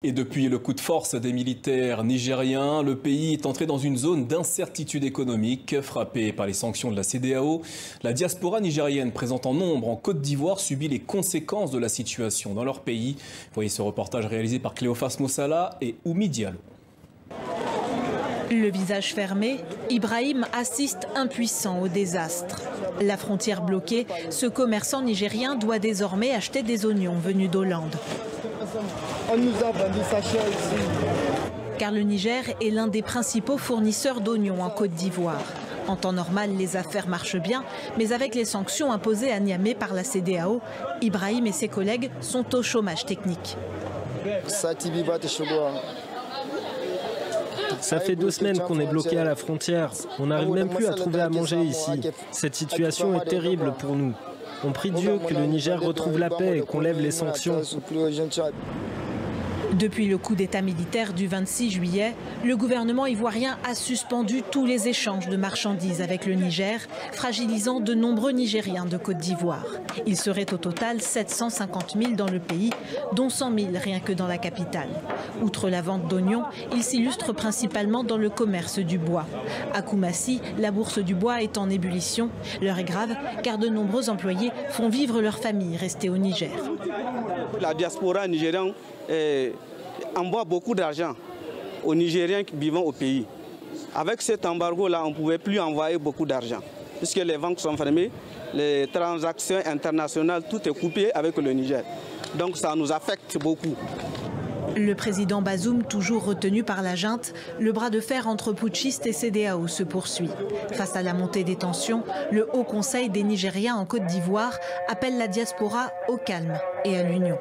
Et depuis le coup de force des militaires nigériens, le pays est entré dans une zone d'incertitude économique. Frappée par les sanctions de la CEDEAO, la diaspora nigérienne présente en nombre en Côte d'Ivoire subit les conséquences de la situation dans leur pays. Voyez ce reportage réalisé par Cléophas Mossala et Oumi Diallo. Le visage fermé, Ibrahim assiste impuissant au désastre. La frontière bloquée, ce commerçant nigérien doit désormais acheter des oignons venus d'Hollande. On nous a vendu ça cher ici. Car le Niger est l'un des principaux fournisseurs d'oignons en Côte d'Ivoire. En temps normal, les affaires marchent bien, mais avec les sanctions imposées à Niamey par la CEDEAO, Ibrahim et ses collègues sont au chômage technique. Ça fait 2 semaines qu'on est bloqué à la frontière. On n'arrive même plus à trouver à manger ici. Cette situation est terrible pour nous. On prie Dieu que le Niger retrouve la paix et qu'on lève les sanctions. Depuis le coup d'État militaire du 26 juillet, le gouvernement ivoirien a suspendu tous les échanges de marchandises avec le Niger, fragilisant de nombreux Nigériens de Côte d'Ivoire. Il serait au total 750 000 dans le pays, dont 100 000 rien que dans la capitale. Outre la vente d'oignons, il s'illustre principalement dans le commerce du bois. À Koumassi, la bourse du bois est en ébullition. L'heure est grave car de nombreux employés font vivre leur famille restée au Niger. La diaspora nigérienne envoie beaucoup d'argent aux Nigériens vivant au pays. Avec cet embargo-là, on ne pouvait plus envoyer beaucoup d'argent, puisque les banques sont fermées, les transactions internationales, tout est coupé avec le Niger. Donc ça nous affecte beaucoup. Le président Bazoum, toujours retenu par la junte, le bras de fer entre putschistes et CEDEAO se poursuit. Face à la montée des tensions, le Haut Conseil des Nigériens en Côte d'Ivoire appelle la diaspora au calme et à l'union.